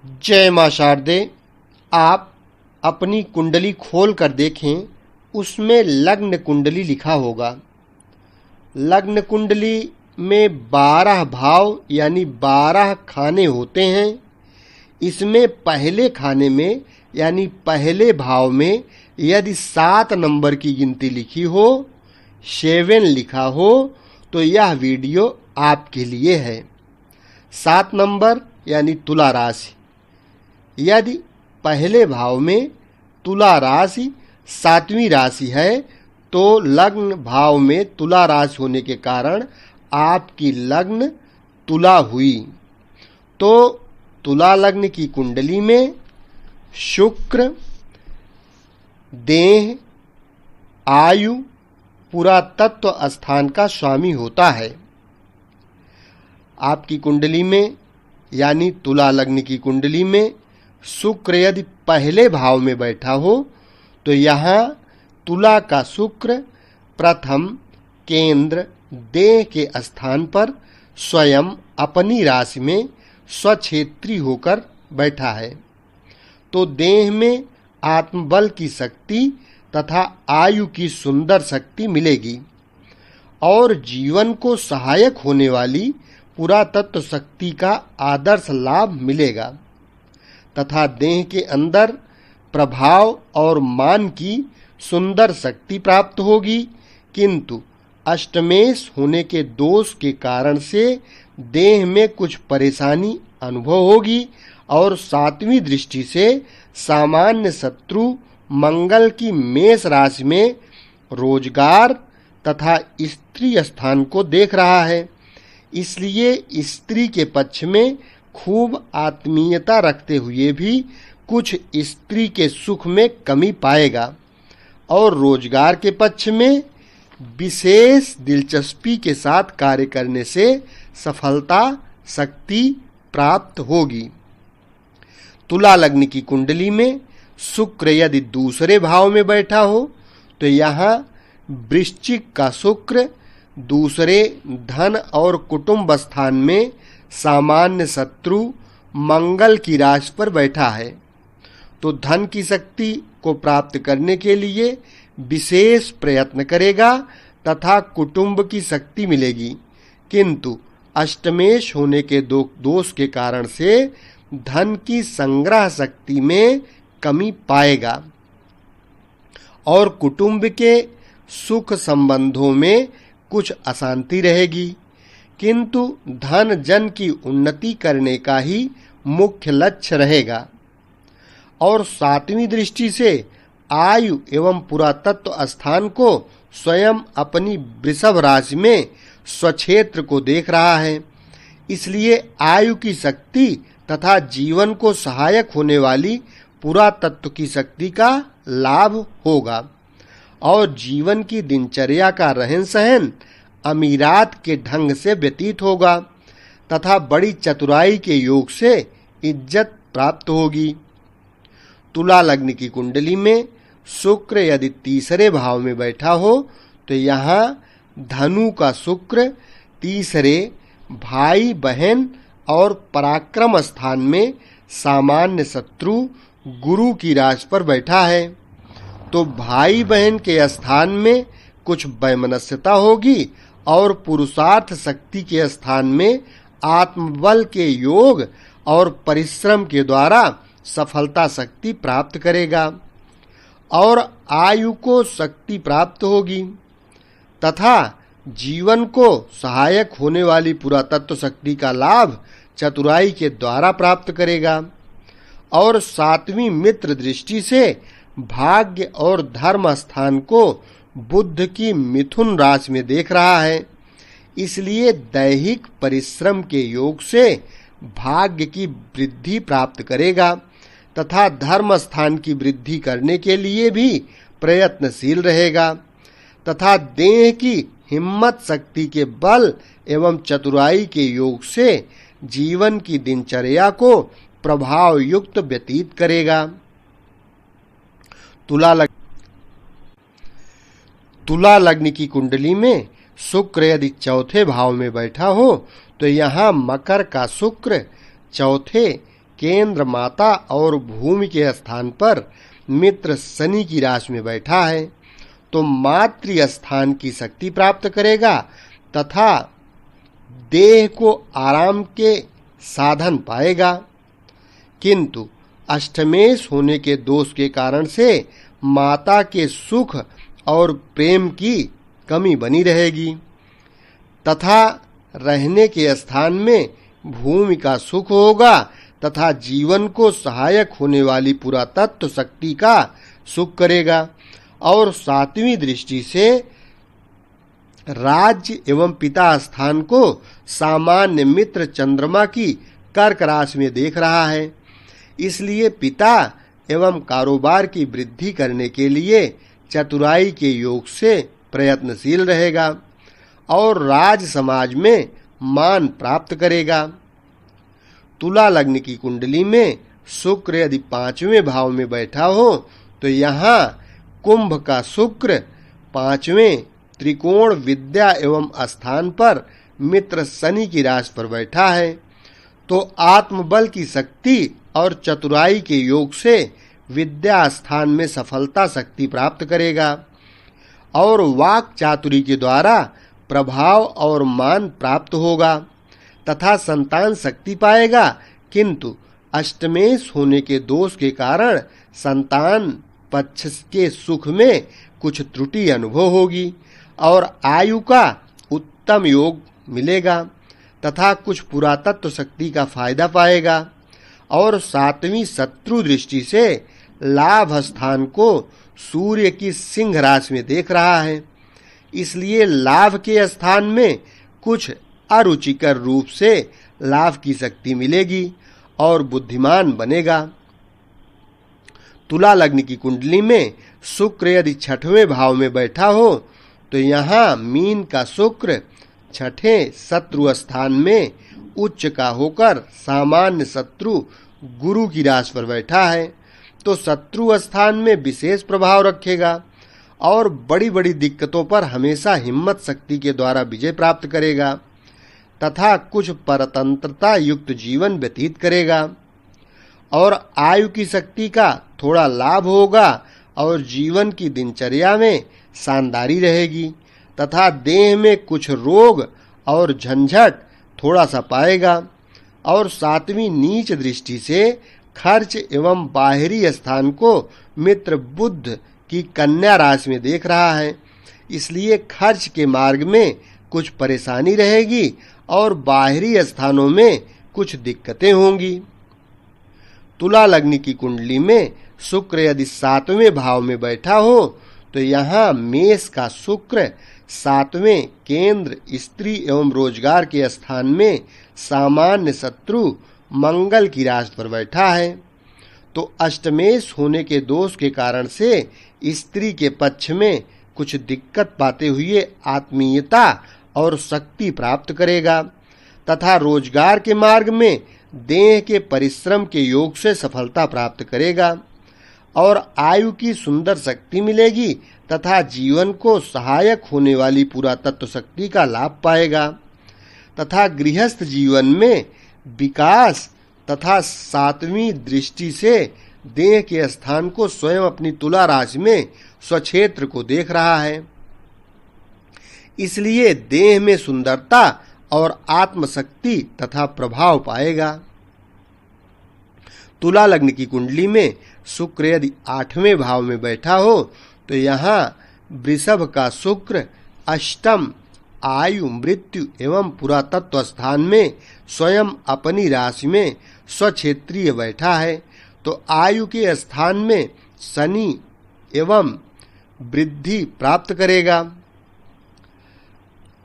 जय मां शारदे। आप अपनी कुंडली खोल कर देखें, उसमें लग्न कुंडली लिखा होगा। लग्न कुंडली में 12 भाव यानी 12 खाने होते हैं। इसमें पहले खाने में यानी पहले भाव में यदि 7 नंबर की गिनती लिखी हो, 7 लिखा हो, तो यह वीडियो आपके लिए है। 7 नंबर यानी तुला राशि। यदि पहले भाव में तुला राशि 7वीं राशि है, तो लग्न भाव में तुला राशि होने के कारण आपकी लग्न तुला हुई। तो तुला लग्न की कुंडली में शुक्र देह, आयु, पुरातत्व स्थान का स्वामी होता है। आपकी कुंडली में यानी तुला लग्न की कुंडली में शुक्र यदि पहले भाव में बैठा हो, तो यहाँ तुला का शुक्र प्रथम केंद्र देह के स्थान पर स्वयं अपनी राशि में स्वक्षेत्री होकर बैठा है। तो देह में आत्मबल की शक्ति तथा आयु की सुंदर शक्ति मिलेगी और जीवन को सहायक होने वाली पुरातत्व शक्ति का आदर्श लाभ मिलेगा तथा देह के अंदर प्रभाव और मान की सुंदर शक्ति प्राप्त होगी। किंतु अष्टमेश होने के दोष के कारण से देह में कुछ परेशानी अनुभव होगी और 7वीं दृष्टि से सामान्य शत्रु मंगल की मेष राशि में रोजगार तथा स्त्री स्थान को देख रहा है। इसलिए स्त्री के पक्ष में खूब आत्मीयता रखते हुए भी कुछ स्त्री के सुख में कमी पाएगा और रोजगार के पक्ष में विशेष दिलचस्पी के साथ कार्य करने से सफलता शक्ति प्राप्त होगी। तुला लग्न की कुंडली में शुक्र यदि दूसरे भाव में बैठा हो, तो यहाँ वृश्चिक का शुक्र दूसरे धन और कुटुंब स्थान में सामान्य शत्रु मंगल की राशि पर बैठा है। तो धन की शक्ति को प्राप्त करने के लिए विशेष प्रयत्न करेगा तथा कुटुंब की शक्ति मिलेगी। किंतु अष्टमेश होने के दोष के कारण से धन की संग्रह शक्ति में कमी पाएगा और कुटुंब के सुख संबंधों में कुछ अशांति रहेगी। किंतु धन जन की उन्नति करने का ही मुख्य लक्ष्य रहेगा और 7वीं दृष्टि से आयु एवं पुरातत्व स्थान को स्वयं अपनी वृषभ राशि में स्वक्षेत्र को देख रहा है। इसलिए आयु की शक्ति तथा जीवन को सहायक होने वाली पुरातत्व की शक्ति का लाभ होगा और जीवन की दिनचर्या का रहन सहन अमीरात के ढंग से व्यतीत होगा तथा बड़ी चतुराई के योग से इज्जत प्राप्त होगी। तुला लग्न की कुंडली में शुक्र यदि तीसरे भाव में बैठा हो, तो यहाँ धनु का शुक्र तीसरे भाई बहन और पराक्रम स्थान में सामान्य शत्रु गुरु की राशि पर बैठा है। तो भाई बहन के स्थान में कुछ वैमनस्यता होगी और पुरुषार्थ शक्ति के स्थान में आत्मबल के योग और परिश्रम के द्वारा सफलता शक्ति प्राप्त करेगा और आयु को शक्ति प्राप्त होगी तथा जीवन को सहायक होने वाली पुरातत्व शक्ति का लाभ चतुराई के द्वारा प्राप्त करेगा और 7वीं मित्र दृष्टि से भाग्य और धर्म स्थान को बुध की मिथुन राशि में देख रहा है। इसलिए दैहिक परिश्रम के योग से भाग्य की वृद्धि प्राप्त करेगा तथा धर्म स्थान की वृद्धि करने के लिए भी प्रयत्नशील रहेगा तथा देह की हिम्मत शक्ति के बल एवं चतुराई के योग से जीवन की दिनचर्या को प्रभाव युक्त व्यतीत करेगा। तुला लग्न की कुंडली में शुक्र यदि चौथे भाव में बैठा हो, तो यहाँ मकर का शुक्र चौथे केंद्र माता और भूमि के स्थान पर मित्र शनि की राशि में बैठा है तो मातृ स्थान की शक्ति प्राप्त करेगा तथा देह को आराम के साधन पाएगा। किंतु अष्टमेश होने के दोष के कारण से माता के सुख और प्रेम की कमी बनी रहेगी तथा रहने के स्थान में भूमि का सुख होगा तथा जीवन को सहायक होने वाली पुरातत्व शक्ति का सुख करेगा। और सातवीं दृष्टि से राज्य एवं पिता स्थान को सामान्य मित्र चंद्रमा की कर्क राशि में देख रहा है, इसलिए पिता एवं कारोबार की वृद्धि करने के लिए चतुराई के योग से प्रयत्नशील रहेगा और राज समाज में मान प्राप्त करेगा। तुला लग्न की कुंडली में शुक्र यदि 5वें भाव में बैठा हो तो यहाँ कुंभ का शुक्र 5वें त्रिकोण विद्या एवं स्थान पर मित्र शनि की राशि पर बैठा है तो आत्मबल की शक्ति और चतुराई के योग से विद्या स्थान में सफलता शक्ति प्राप्त करेगा और वाक चातुरी के द्वारा प्रभाव और मान प्राप्त होगा तथा संतान शक्ति पाएगा। किंतु अष्टमेश होने के दोष के कारण संतान पक्ष के सुख में कुछ त्रुटि अनुभव होगी और आयु का उत्तम योग मिलेगा तथा कुछ पुरातत्व शक्ति का फायदा पाएगा। और सातवीं शत्रु दृष्टि से लाभ स्थान को सूर्य की सिंह राशि में देख रहा है, इसलिए लाभ के स्थान में कुछ अरुचिकर रूप से लाभ की शक्ति मिलेगी और बुद्धिमान बनेगा। तुला लग्न की कुंडली में शुक्र यदि 6वें भाव में बैठा हो तो यहाँ मीन का शुक्र 6ठे शत्रु स्थान में उच्च का होकर सामान्य शत्रु गुरु की राशि पर बैठा है तो शत्रु स्थान में विशेष प्रभाव रखेगा और बड़ी बड़ी दिक्कतों पर हमेशा हिम्मत शक्ति के द्वारा विजय प्राप्त करेगा तथा कुछ परतंत्रता युक्त जीवन व्यतीत करेगा और आयु की शक्ति का थोड़ा लाभ होगा और जीवन की दिनचर्या में शानदारी रहेगी तथा देह में कुछ रोग और झंझट थोड़ा सा पाएगा। और सातवीं नीच दृष्टि से खर्च एवं बाहरी स्थान को मित्र बुध की कन्या राशि में देख रहा है, इसलिए खर्च के मार्ग में कुछ परेशानी रहेगी और बाहरी स्थानों में कुछ दिक्कतें होंगी। तुला लग्न की कुंडली में शुक्र यदि 7वें भाव में बैठा हो तो यहाँ मेष का शुक्र 7वें केंद्र स्त्री एवं रोजगार के स्थान में सामान्य शत्रु मंगल की राशि पर बैठा है तो अष्टमेश होने के दोष के कारण से स्त्री के पक्ष में कुछ दिक्कत पाते हुए आत्मीयता और शक्ति प्राप्त करेगा तथा रोजगार के मार्ग में देह के परिश्रम के योग से सफलता प्राप्त करेगा और आयु की सुंदर शक्ति मिलेगी तथा जीवन को सहायक होने वाली पुरातत्व शक्ति का लाभ पाएगा तथा गृहस्थ जीवन में विकास तथा सातवीं दृष्टि से देह के स्थान को स्वयं अपनी तुला राशि में स्वक्षेत्र को देख रहा है, इसलिए देह में सुंदरता और आत्मशक्ति तथा प्रभाव पाएगा। तुला लग्न की कुंडली में शुक्र यदि 8वें भाव में बैठा हो तो यहाँ वृषभ का शुक्र अष्टम आयु मृत्यु एवं पुरातत्व स्थान में स्वयं अपनी राशि में स्वक्षेत्रीय बैठा है तो आयु के स्थान में शनि एवं वृद्धि प्राप्त करेगा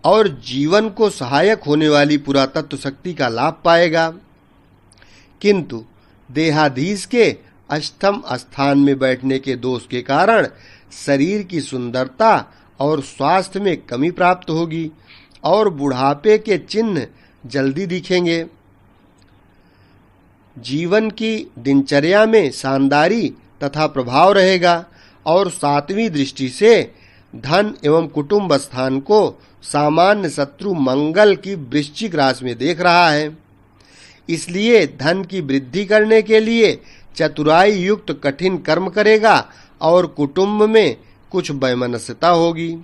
और जीवन को सहायक होने वाली पुरातत्व शक्ति का लाभ पाएगा। किंतु देहाधीश के अष्टम स्थान में बैठने के दोष के कारण शरीर की सुंदरता और स्वास्थ्य में कमी प्राप्त होगी और बुढ़ापे के चिन्ह जल्दी दिखेंगे। जीवन की दिनचर्या में शानदारी तथा प्रभाव रहेगा और सातवीं दृष्टि से धन एवं कुटुंब स्थान को सामान्य शत्रु मंगल की वृश्चिक राशि में देख रहा है, इसलिए धन की वृद्धि करने के लिए चतुराई युक्त कठिन कर्म करेगा और कुटुंब में कुछ वैमनस्यता होगी।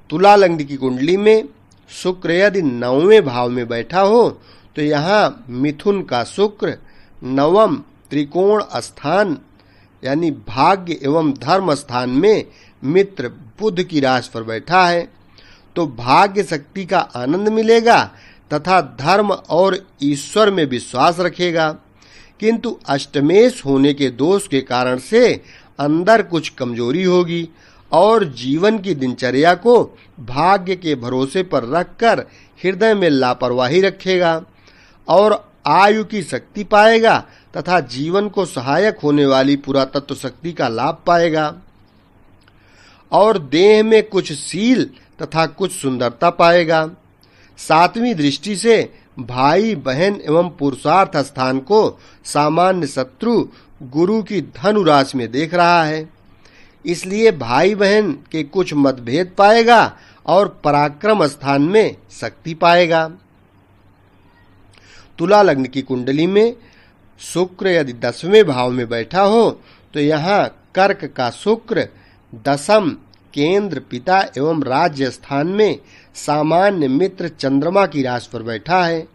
तुला लग्न की कुंडली में शुक्र यदि 9वें भाव में बैठा हो तो यहाँ मिथुन का शुक्र नवम त्रिकोण स्थान यानी भाग्य एवं धर्म स्थान में मित्र बुध की राशि पर बैठा है, तो भाग्य शक्ति का आनंद मिलेगा तथा धर्म और ईश्वर में विश्वास रखेगा। किंतु अष्टमेश होने के दोष के कारण से अंदर कुछ कमजोरी होगी और जीवन की दिनचर्या को भाग्य के भरोसे पर रखकर हृदय में लापरवाही रखेगा और आयु की शक्ति पाएगा तथा जीवन को सहायक होने वाली पुरातत्व शक्ति का लाभ पाएगा और देह में कुछ शील तथा कुछ सुंदरता पाएगा। 7वीं दृष्टि से भाई बहन एवं पुरुषार्थ स्थान को सामान्य शत्रु गुरु की धनु राशि में देख रहा है, इसलिए भाई बहन के कुछ मतभेद पाएगा और पराक्रम स्थान में शक्ति पाएगा। तुला लग्न की कुंडली में शुक्र यदि 10वें भाव में बैठा हो तो यहाँ कर्क का शुक्र दशम केंद्र पिता एवं राज्य स्थान में सामान्य मित्र चंद्रमा की राशि पर बैठा है,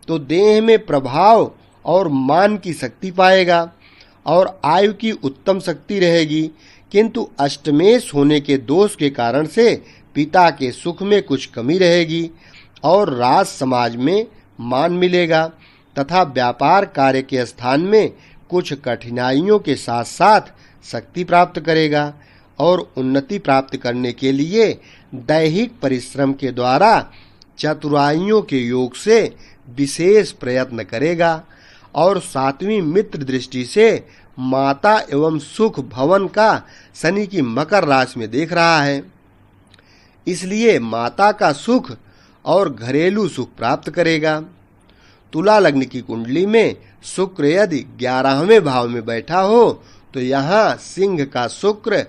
तो देह में प्रभाव और मान की शक्ति पाएगा और आयु की उत्तम शक्ति रहेगी। किंतु अष्टमेश होने के दोष के कारण से पिता के सुख में कुछ कमी रहेगी और राज समाज में मान मिलेगा तथा व्यापार कार्य के स्थान में कुछ कठिनाइयों के साथ साथ शक्ति प्राप्त करेगा और उन्नति प्राप्त करने के लिए दैहिक परिश्रम के द्वारा चतुराइयों के योग से विशेष प्रयत्न करेगा और 7वीं मित्र दृष्टि से माता एवं सुख भवन का शनि की मकर राशि में देख रहा है, इसलिए माता का सुख और घरेलू सुख प्राप्त करेगा। तुला लग्न की कुंडली में शुक्र यदि 11वें भाव में बैठा हो तो यहाँ सिंह का शुक्र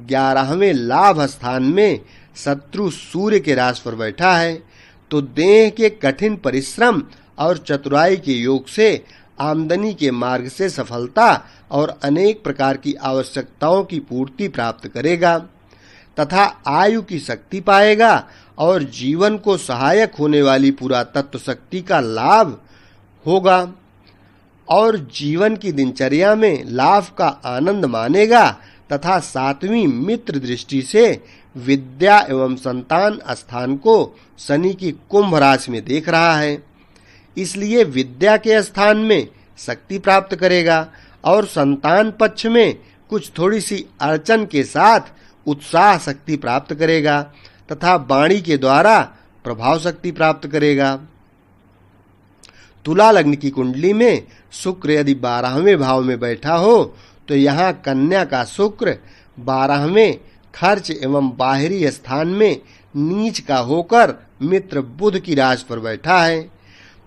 11वें लाभ स्थान में शत्रु सूर्य के राशि पर बैठा है, तो देह के कठिन परिश्रम और चतुराई के योग से आमदनी के मार्ग से सफलता और अनेक प्रकार की आवश्यकताओं की पूर्ति प्राप्त करेगा तथा आयु की शक्ति पाएगा और जीवन को सहायक होने वाली पुरातत्व शक्ति का लाभ होगा और जीवन की दिनचर्या में लाभ का आनंद मानेगा तथा 7वीं मित्र दृष्टि से विद्या एवं संतान स्थान को शनि की कुंभ राशि में देख रहा है, इसलिए विद्या के स्थान में शक्ति प्राप्त करेगा और संतान पक्ष में कुछ थोड़ी सी अड़चन के साथ उत्साह शक्ति प्राप्त करेगा तथा वाणी के द्वारा प्रभाव शक्ति प्राप्त करेगा। तुला लग्न की कुंडली में शुक्र यदि 12वें भाव में बैठा हो तो यहाँ कन्या का शुक्र 12वें खर्च एवं बाहरी स्थान में नीच का होकर मित्र बुध की राशि पर बैठा है,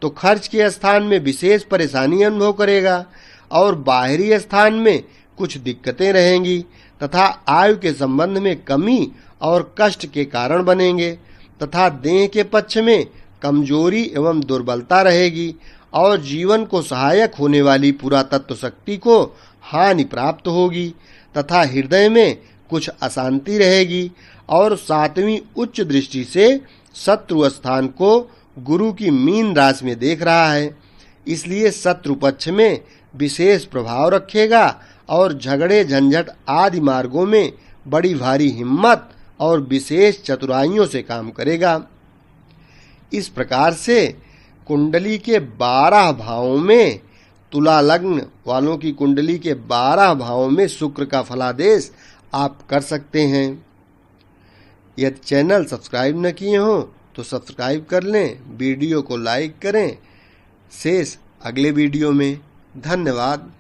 तो खर्च के स्थान में विशेष परेशानी अनुभव करेगा और बाहरी स्थान में कुछ दिक्कतें रहेंगी तथा आयु के संबंध में कमी और कष्ट के कारण बनेंगे तथा देह के पक्ष में कमजोरी एवं दुर्बलता रहेगी और जीवन को सहायक होने वाली पुरातत्व शक्ति को हानि प्राप्त होगी तथा हृदय में कुछ अशांति रहेगी और 7वीं उच्च दृष्टि से शत्रु स्थान को गुरु की मीन राशि में देख रहा है, इसलिए शत्रु पक्ष में विशेष प्रभाव रखेगा और झगड़े झंझट आदि मार्गों में बड़ी भारी हिम्मत और विशेष चतुराइयों से काम करेगा। इस प्रकार से कुंडली के 12 भावों में तुला लग्न वालों की कुंडली के 12 भावों में शुक्र का फलादेश आप कर सकते हैं। यदि चैनल सब्सक्राइब न किए हो तो सब्सक्राइब कर लें, वीडियो को लाइक करें। शेष अगले वीडियो में। धन्यवाद।